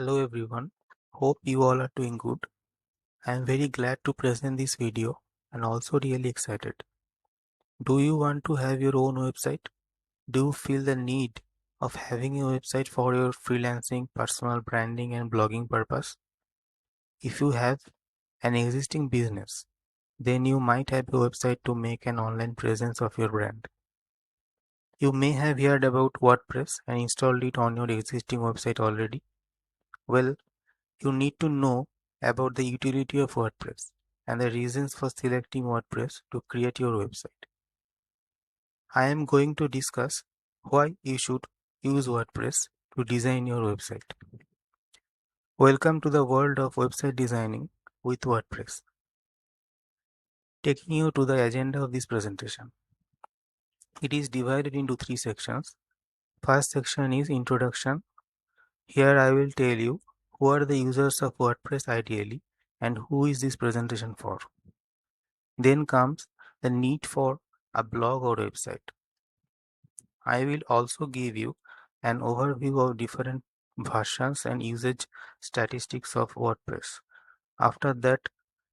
Hello everyone, hope you all are doing good. I am very glad to present this video and also really excited. Do you want to have your own website? Do you feel the need of having a website for your freelancing, personal branding and blogging purpose? If you have an existing business, then you might have a website to make an online presence of your brand. You may have heard about WordPress and installed it on your existing website already. Well, you need to know about the utility of WordPress and the reasons for selecting WordPress to create your website. I am going to discuss why you should use WordPress to design your website. Welcome to the world of website designing with WordPress. Taking you to the agenda of this presentation. It is divided into three sections. First section is introduction. Here I will tell you who are the users of WordPress ideally and who is this presentation for. Then comes the need for a blog or website. I will also give you an overview of different versions and usage statistics of WordPress. After that,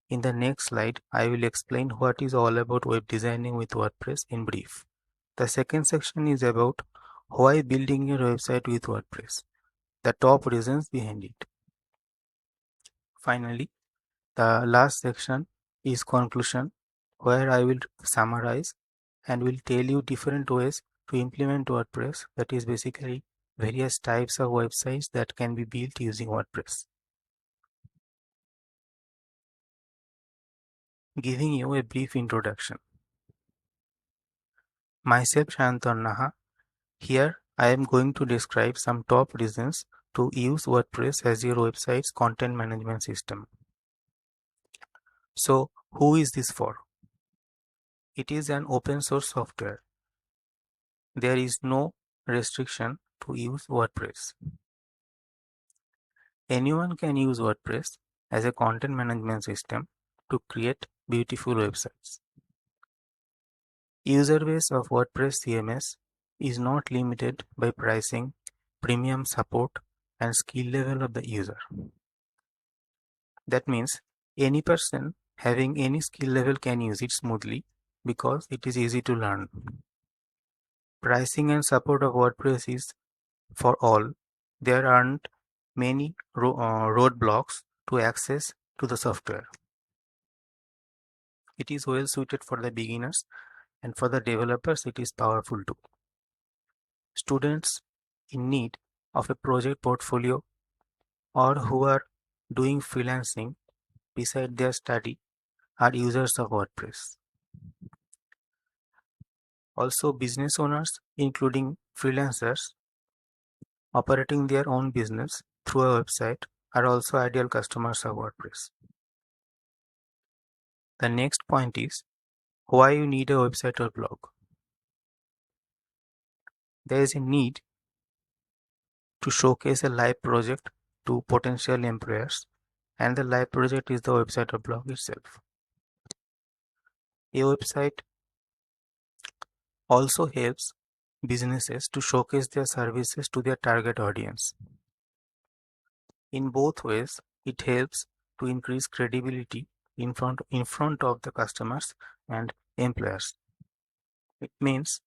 in the next slide, I will explain what is all about web designing with WordPress in brief. The second section is about why building your website with WordPress, the top reasons behind it. Finally, the last section is conclusion, where I will summarize and will tell you different ways to implement WordPress, that is basically various types of websites that can be built using WordPress. Giving you a brief introduction. Myself Shayantan Naha. Here I am going to describe some top reasons to use WordPress as your website's content management system. So, who is this for? It is an open source software. There is no restriction to use WordPress. Anyone can use WordPress as a content management system to create beautiful websites. User base of WordPress CMS is not limited by pricing, premium support, and skill level of the user. That means any person having any skill level can use it smoothly because it is easy to learn. Pricing and support of WordPress is for all. There aren't many roadblocks to access to the software. It is well suited for the beginners, and for the developers it is powerful too. Students in need of a project portfolio or who are doing freelancing beside their study are users of WordPress. Also, business owners, including freelancers operating their own business through a website, are also ideal customers of WordPress. The next point is why you need a website or blog. There is a need to showcase a live project to potential employers, and the live project is the website or blog itself. A website also helps businesses to showcase their services to their target audience. In both ways, it helps to increase credibility in front of the customers and employers. It means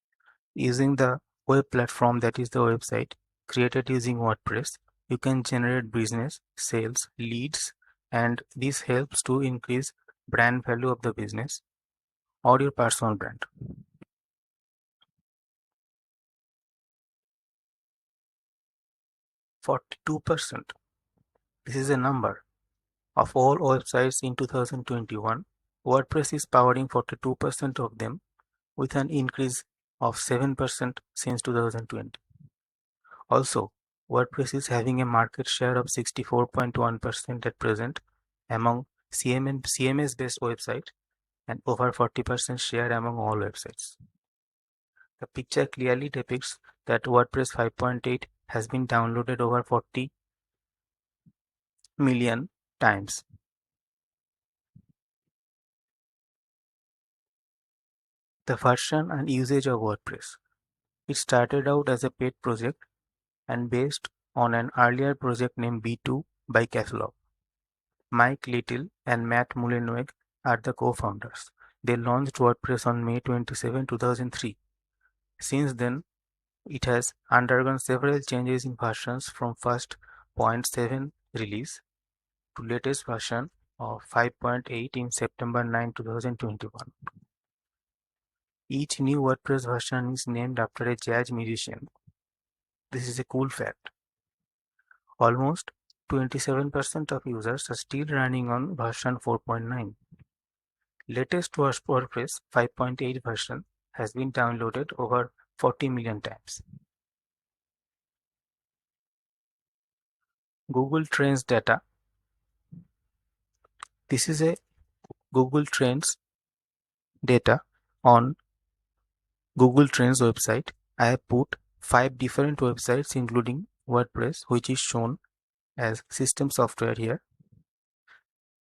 using the web platform, that is the website created using WordPress, you can generate business, sales, leads, and this helps to increase brand value of the business or your personal brand. 42%. This is a number. Of all websites in 2021, WordPress is powering 42% of them, with an increase of 7% since 2020. Also, WordPress is having a market share of 64.1% at present among CMS-based websites and over 40% share among all websites. The picture clearly depicts that WordPress 5.8 has been downloaded over 40 million times. The version and usage of WordPress. It started out as a pet project and based on an earlier project named B2 by Catalog. Mike Little and Matt Mullenweg are the co-founders. They launched WordPress on May 27, 2003. Since then, it has undergone several changes in versions from first 0.7 release to latest version of 5.8 in September 9, 2021. Each new WordPress version is named after a jazz musician. This is a cool fact. Almost 27% of users are still running on version 4.9. Latest WordPress 5.8 version has been downloaded over 40 million times. Google Trends data. This is a Google Trends data on Google Trends website. I have put 5 different websites including WordPress, which is shown as system software here.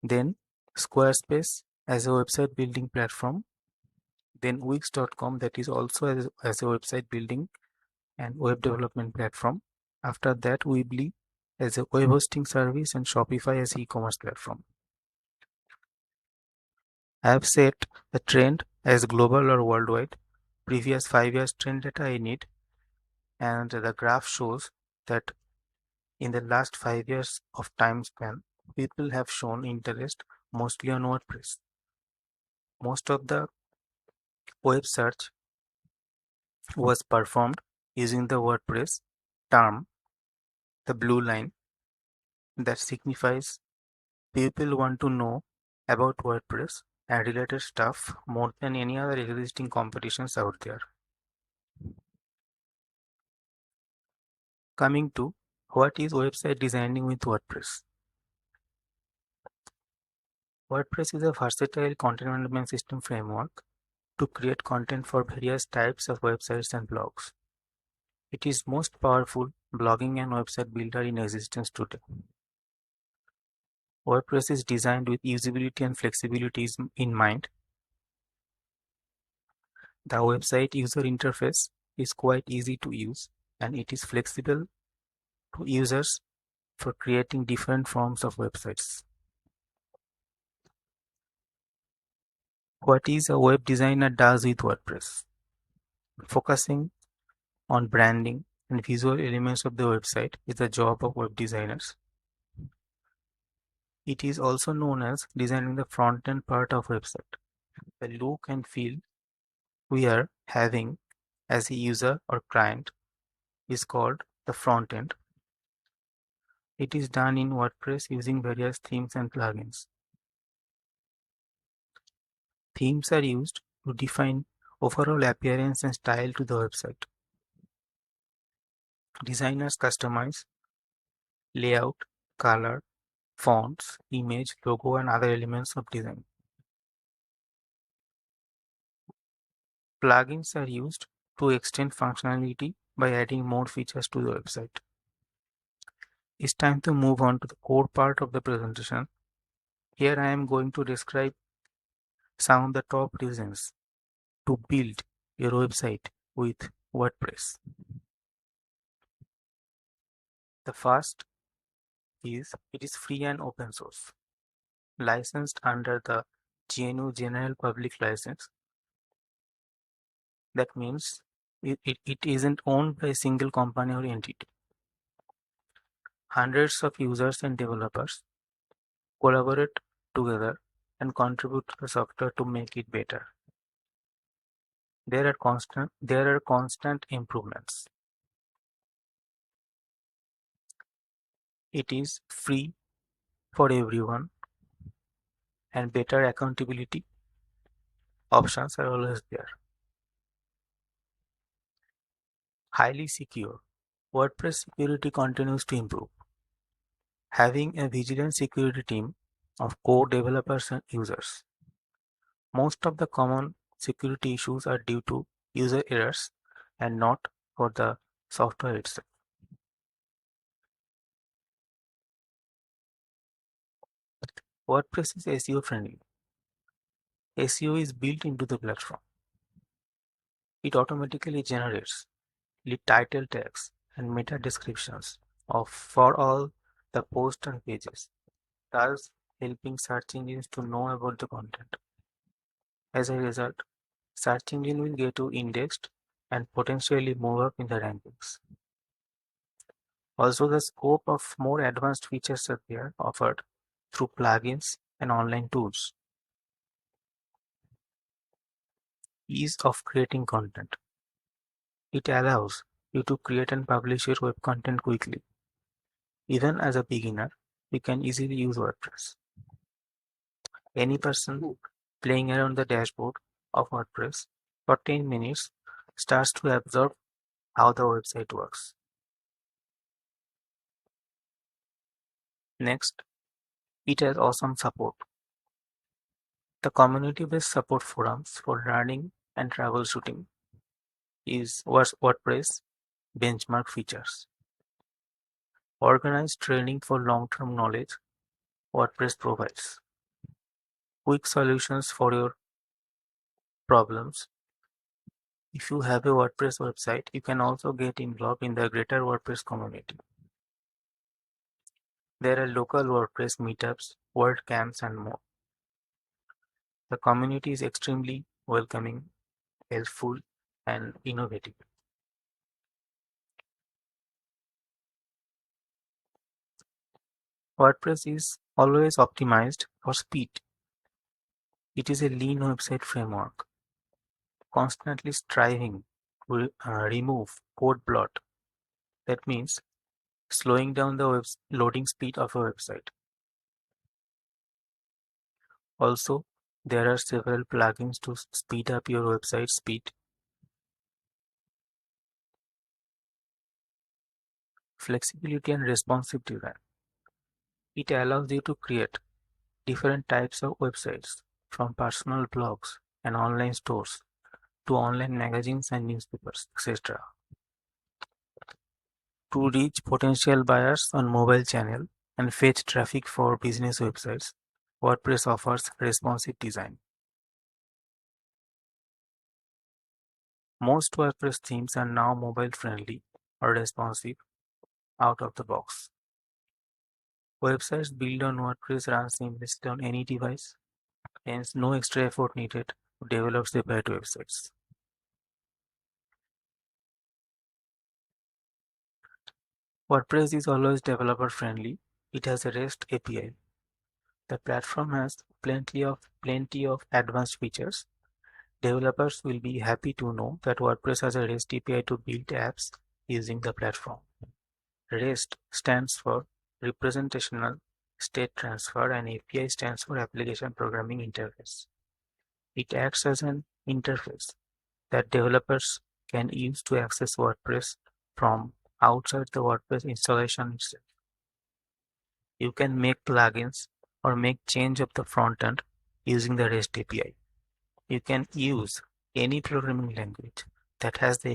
Then Squarespace as a website building platform. Then Wix.com, that is also as a website building and web development platform. After that, Weebly as a web hosting service and Shopify as e-commerce platform. I have set the trend as global or worldwide. Previous 5 years trend data I need, and the graph shows that in the last 5 years of time span, people have shown interest mostly on WordPress. Most of the web search was performed using the WordPress term, the blue line, that signifies people want to know about WordPress and related stuff more than any other existing competitions out there. Coming to what is website designing with WordPress? WordPress is a versatile content management system framework to create content for various types of websites and blogs. It is most powerful blogging and website builder in existence today. WordPress is designed with usability and flexibility in mind. The website user interface is quite easy to use and it is flexible to users for creating different forms of websites. What is a web designer does with WordPress? Focusing on branding and visual elements of the website is the job of web designers. It is also known as designing the front-end part of website. The look and feel we are having as a user or client is called the front end. It is done in WordPress using various themes and plugins. Themes are used to define overall appearance and style to the website. Designers customize layout, color, fonts, image, logo, and other elements of design. Plugins are used to extend functionality by adding more features to the website. It's time to move on to the core part of the presentation. Here I am going to describe some of the top reasons to build your website with WordPress. The first is it is free and open source, licensed under the GNU General Public License. That means it isn't owned by a single company or entity. Hundreds of users and developers collaborate together and contribute to the software to make it better. There are constant improvements. It is free for everyone and better accountability options are always there. Highly secure. WordPress security continues to improve. Having a vigilant security team of core developers and users. Most of the common security issues are due to user errors and not for the software itself. WordPress is SEO friendly. SEO is built into the platform. It automatically generates lead title tags and meta descriptions for all the posts and pages, thus helping search engines to know about the content. As a result, search engine will get you indexed and potentially move up in the rankings. Also, the scope of more advanced features are there offered through plugins and online tools. Ease of creating content. It allows you to create and publish your web content quickly. Even as a beginner, you can easily use WordPress. Any person playing around the dashboard of WordPress for 10 minutes starts to observe how the website works. Next, it has awesome support. The community-based support forums for learning and troubleshooting is WordPress benchmark features. Organized training for long-term knowledge WordPress provides. Quick solutions for your problems. If you have a WordPress website, you can also get involved in the greater WordPress community. There are local WordPress meetups, WordCamps, and more. The community is extremely welcoming, helpful, and innovative. WordPress is always optimized for speed. It is a lean website framework, constantly striving to remove code bloat. That means slowing down the loading speed of a website. Also, there are several plugins to speed up your website speed. Flexibility and responsive design. It allows you to create different types of websites, from personal blogs and online stores to online magazines and newspapers, etc. To reach potential buyers on mobile channel and fetch traffic for business websites, WordPress offers responsive design. Most WordPress themes are now mobile friendly or responsive out of the box. Websites built on WordPress run seamlessly on any device, hence no extra effort needed to develop separate websites. WordPress is always developer friendly. It has a REST API. The platform has plenty of advanced features. Developers will be happy to know that WordPress has a REST API to build apps using the platform. REST stands for Representational State Transfer and API stands for Application Programming Interface. It acts as an interface that developers can use to access WordPress from outside the WordPress installation itself. You can make plugins or make change of the front end using the REST API. You can use any programming language that has the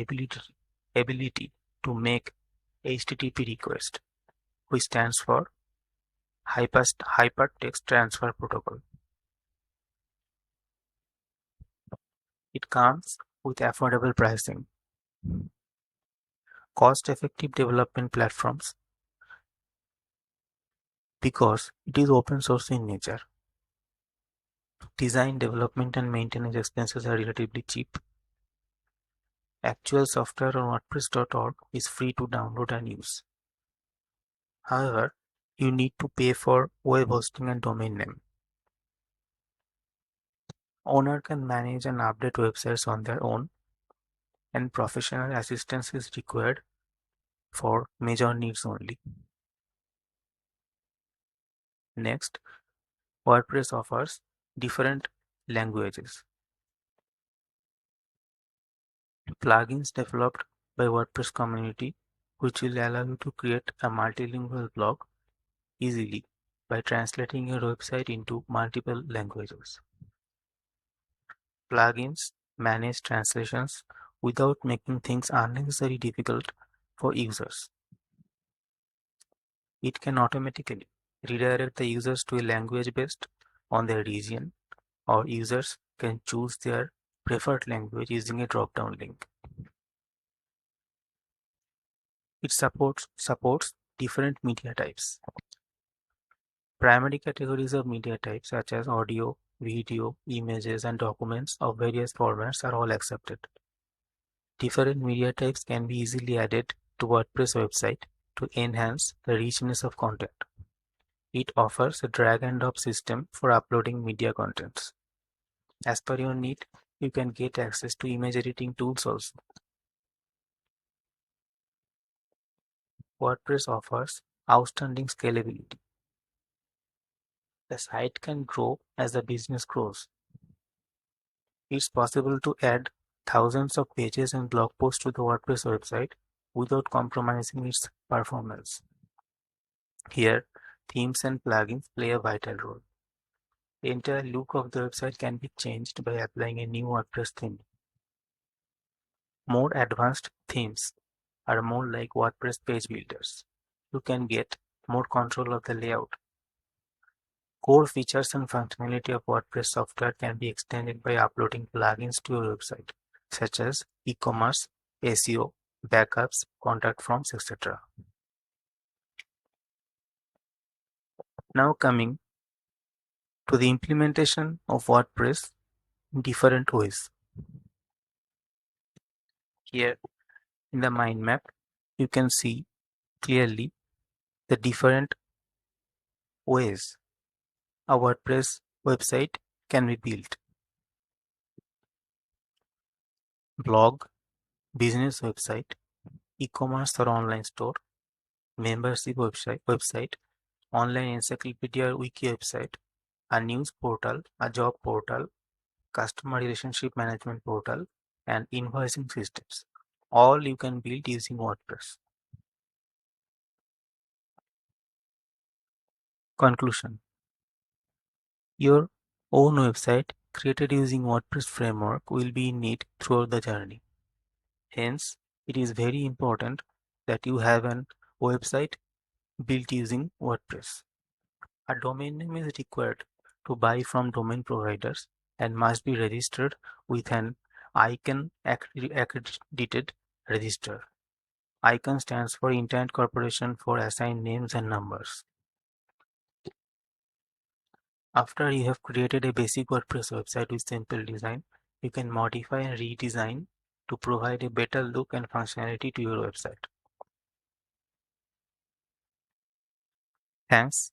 ability to make HTTP request, which stands for Hypertext Transfer Protocol. It comes with affordable pricing, cost-effective development platforms because it is open source in nature. Design, development, and maintenance expenses are relatively cheap. Actual software on WordPress.org is free to download and use. However, you need to pay for web hosting and domain name. Owner can manage and update websites on their own, and professional assistance is required for major needs only. Next, WordPress offers different languages. Plugins developed by WordPress community which will allow you to create a multilingual blog easily by translating your website into multiple languages. Plugins manage translations without making things unnecessarily difficult for users. It can automatically redirect the users to a language based on their region, or users can choose their preferred language using a drop-down link. It supports Different media types. Primary categories of media types such as audio, video, images, and documents of various formats are all accepted. Different media types can be easily added to WordPress website to enhance the richness of content. It offers a drag and drop system for uploading media contents. As per your need, you can get access to image editing tools also. WordPress offers outstanding scalability. The site can grow as the business grows. It's possible to add thousands of pages and blog posts to the WordPress website without compromising its performance. Here, themes and plugins play a vital role. The entire look of the website can be changed by applying a new WordPress theme. More advanced themes are more like WordPress page builders. You can get more control of the layout. Core features and functionality of WordPress software can be extended by uploading plugins to your website, such as e-commerce, SEO, backups, contact forms, etc. Now coming to the implementation of WordPress in different ways. Here in the mind map, you can see clearly the different ways a WordPress website can be built. Blog, business website, e-commerce or online store, membership website, online encyclopedia or wiki website, a news portal, a job portal, customer relationship management portal, and invoicing systems. All you can build using WordPress. Conclusion. Your own website created using WordPress framework will be in need throughout the journey. Hence, it is very important that you have an website built using WordPress. A domain name is required to buy from domain providers and must be registered with an ICANN accredited register. ICANN stands for Internet Corporation for Assigned Names and Numbers. After you have created a basic WordPress website with simple design, you can modify and redesign to provide a better look and functionality to your website. Thanks.